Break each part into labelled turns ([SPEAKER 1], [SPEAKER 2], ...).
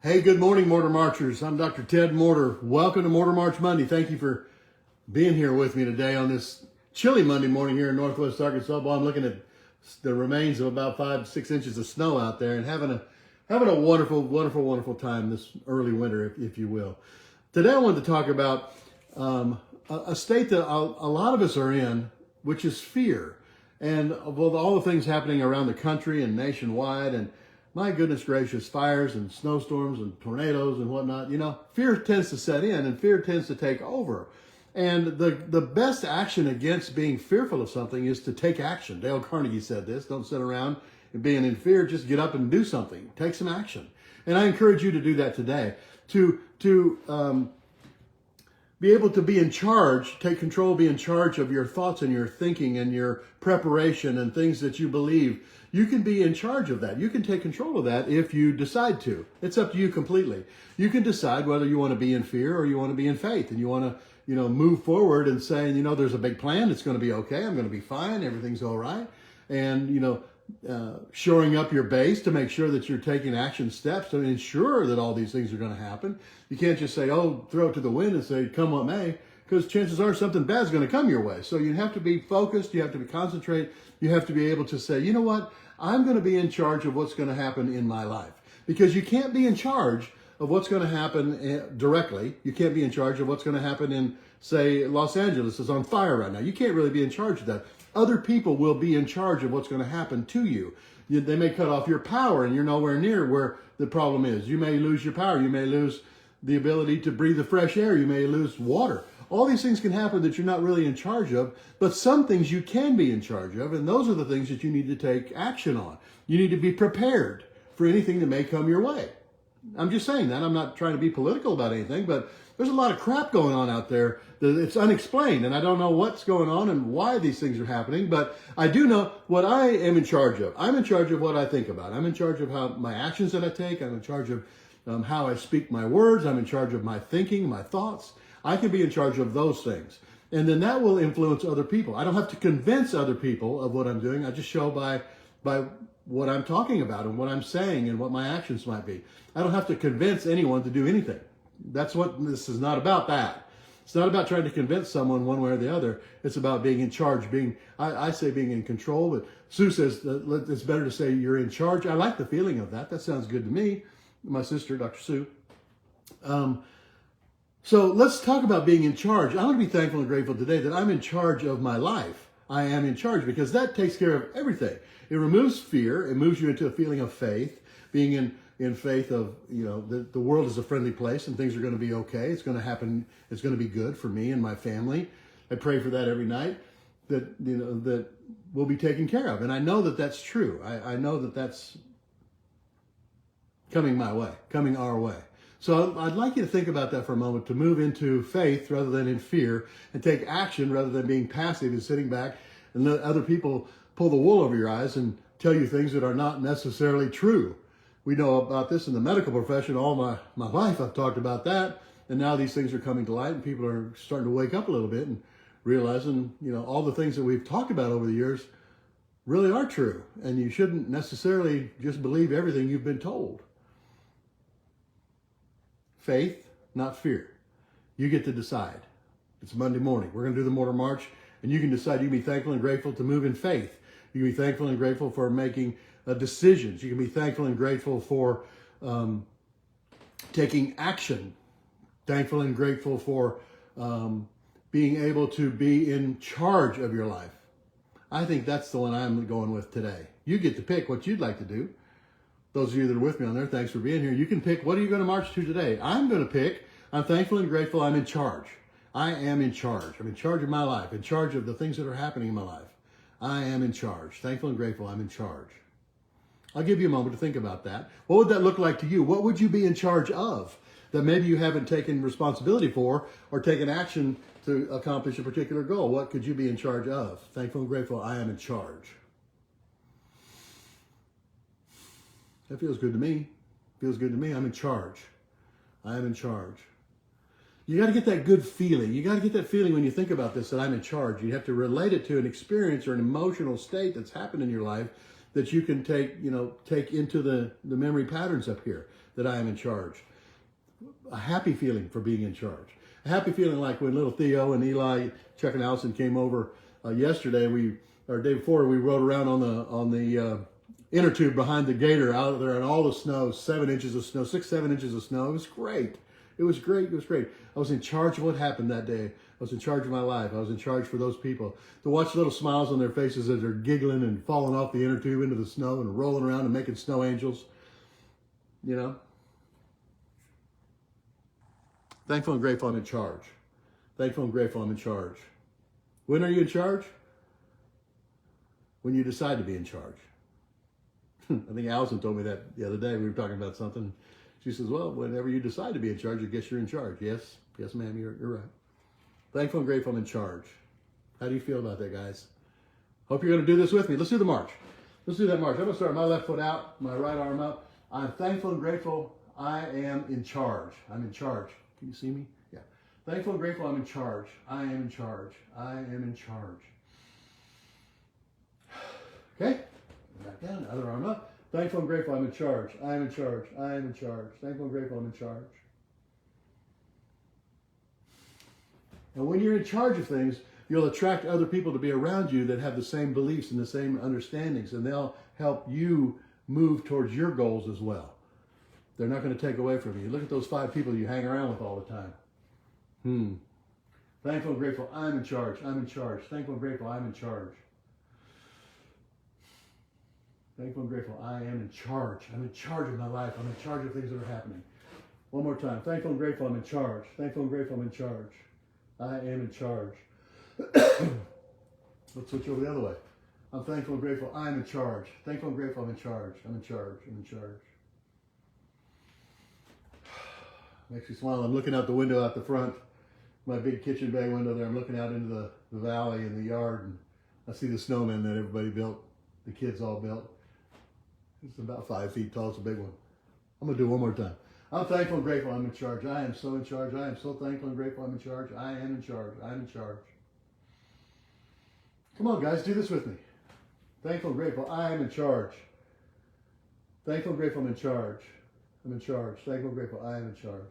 [SPEAKER 1] Hey, good morning, Morter Marchers. I'm Dr. Ted Morter. Welcome to Morter March Monday. Thank you for being here with me today on this chilly Monday morning here in Northwest Arkansas. Well, I'm looking at the remains of about 5 to 6 inches of snow out there and having a wonderful time this early winter, if you will. Today, I wanted to talk about a state that a lot of us are in, which is fear. And with all the things happening around the country and nationwide, and my goodness gracious, fires and snowstorms and tornadoes and whatnot, fear tends to set in and fear tends to take over. And the best action against being fearful of something is to take action. Dale Carnegie said this: don't sit around and being in fear, just get up and do something. Take some action. And I encourage you to do that today. To be able to be in charge, take control, be in charge of your thoughts and your thinking and your preparation and things that you believe. You can be in charge of that. You can take control of that if you decide to. It's up to you completely. You can decide whether you want to be in fear or you want to be in faith, and you want to, move forward and saying, there's a big plan. It's going to be okay. I'm going to be fine. Everything's all right. And, shoring up your base to make sure that you're taking action steps to ensure that all these things are going to happen. You can't just say, throw it to the wind and say, come what may, because chances are something bad is going to come your way. So you have to be focused. You have to be concentrate. You have to be able to say, you know what? I'm going to be in charge of what's going to happen in my life, because you can't be in charge of what's going to happen directly. You can't be in charge of what's going to happen in, say, Los Angeles is on fire right now. You can't really be in charge of that. Other people will be in charge of what's going to happen to you. They may cut off your power and you're nowhere near where the problem is. You may lose your power. You may lose the ability to breathe the fresh air. You may lose water. All these things can happen that you're not really in charge of, but some things you can be in charge of, and those are the things that you need to take action on. You need to be prepared for anything that may come your way. I'm just saying that. I'm not trying to be political about anything, but there's a lot of crap going on out there that it's unexplained, and I don't know what's going on and why these things are happening, but I do know what I am in charge of. I'm in charge of what I think about. I'm in charge of how my actions that I take. I'm in charge of how I speak my words. I'm in charge of my thinking, my thoughts. I can be in charge of those things. And then that will influence other people. I don't have to convince other people of what I'm doing. I just show by what I'm talking about and what I'm saying and what my actions might be. I don't have to convince anyone to do anything. That's what this is not about. That it's not about trying to convince someone one way or the other. It's about being in charge, I say being in control, but Sue says that it's better to say you're in charge. I like the feeling of that. That sounds good to me. My sister, Dr. Sue. So let's talk about being in charge. I want to be thankful and grateful today that I'm in charge of my life. I am in charge, because that takes care of everything. It removes fear. It moves you into a feeling of faith, being in faith of, the world is a friendly place and things are going to be okay. It's going to happen. It's going to be good for me and my family. I pray for that every night, that we'll be taken care of. And I know that that's true. I know that that's coming my way, coming our way. So I'd like you to think about that for a moment, to move into faith rather than in fear, and take action rather than being passive and sitting back and let other people pull the wool over your eyes and tell you things that are not necessarily true. We know about this in the medical profession. All my life I've talked about that, and now these things are coming to light and people are starting to wake up a little bit and realizing, all the things that we've talked about over the years really are true, and you shouldn't necessarily just believe everything you've been told. Faith, not fear. You get to decide. It's Monday morning. We're going to do the Morter March, and you can decide. You can be thankful and grateful to move in faith. You can be thankful and grateful for making decisions. You can be thankful and grateful for taking action. Thankful and grateful for being able to be in charge of your life. I think that's the one I'm going with today. You get to pick what you'd like to do. Those of you that are with me on there, thanks for being here. You can pick, what are you going to march to today? I'm going to pick, I'm thankful and grateful I'm in charge. I am in charge. I'm in charge of my life, in charge of the things that are happening in my life. I am in charge. Thankful and grateful I'm in charge. I'll give you a moment to think about that. What would that look like to you? What would you be in charge of that maybe you haven't taken responsibility for or taken action to accomplish a particular goal? What could you be in charge of? Thankful and grateful I am in charge. That feels good to me. Feels good to me. I'm in charge. I am in charge. You got to get that good feeling. You got to get that feeling when you think about this, that I'm in charge. You have to relate it to an experience or an emotional state that's happened in your life that you can take into the memory patterns up here, that I am in charge. A happy feeling for being in charge. A happy feeling like when little Theo and Eli, Chuck and Allison came over yesterday, or day before, we rode around on the inner tube behind the gator out there in all the snow, 7 inches of snow, 6, 7 inches of snow. It was great. It was great. It was great. I was in charge of what happened that day. I was in charge of my life. I was in charge for those people. To watch little smiles on their faces as they're giggling and falling off the inner tube into the snow and rolling around and making snow angels. You know? Thankful and grateful I'm in charge. Thankful and grateful I'm in charge. When are you in charge? When you decide to be in charge. I think Allison told me that the other day. We were talking about something. She says, well, whenever you decide to be in charge, I guess you're in charge. Yes, ma'am, you're right. Thankful and grateful I'm in charge. How do you feel about that, guys? Hope you're going to do this with me. Let's do the march. Let's do that march. I'm going to start my left foot out, my right arm up. I'm thankful and grateful I am in charge. I'm in charge. Can you see me? Yeah. Thankful and grateful I'm in charge. I am in charge. I am in charge. Okay? Back down, other arm up. Thankful and grateful I'm in charge. I am in charge. I am in charge. Thankful and grateful I'm in charge. And when you're in charge of things, you'll attract other people to be around you that have the same beliefs and the same understandings, and they'll help you move towards your goals as well. They're not going to take away from you. Look at those 5 people you hang around with all the time. Thankful and grateful I'm in charge. I'm in charge. Thankful and grateful I'm in charge. Thankful and grateful I am in charge. I'm in charge of my life. I'm in charge of things that are happening. One more time. Thankful and grateful I'm in charge. Thankful and grateful I'm in charge. I am in charge. Let's switch over the other way. I'm thankful and grateful I'm in charge. Thankful and grateful I'm in charge. I'm in charge. I'm in charge. Makes me smile. I'm looking out the window out the front, my big kitchen bay window there. I'm looking out into the valley and the yard, and I see the snowman that everybody built, the kids all built. It's about 5 feet tall. It's a big one. I'm going to do it one more time. I'm thankful and grateful I'm in charge. I am so in charge. I am so thankful and grateful I'm in charge. I am in charge. I'm in charge. Come on, guys. Do this with me. Thankful and grateful I am in charge. Thankful and grateful I'm in charge. I'm in charge. Thankful and grateful I am in charge.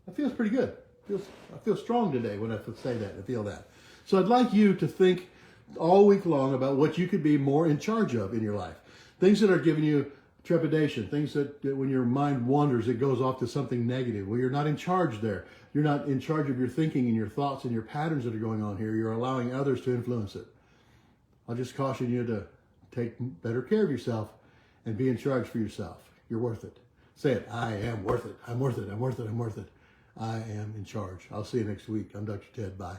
[SPEAKER 1] That feels pretty good. I feel strong today when I say that. I feel that. So I'd like you to think all week long about what you could be more in charge of in your life. Things that are giving you trepidation, things that when your mind wanders, it goes off to something negative. Well, you're not in charge there. You're not in charge of your thinking and your thoughts and your patterns that are going on here. You're allowing others to influence it. I'll just caution you to take better care of yourself and be in charge for yourself. You're worth it. Say it. I am worth it. I'm worth it. I'm worth it. I'm worth it. I am in charge. I'll see you next week. I'm Dr. Ted. Bye.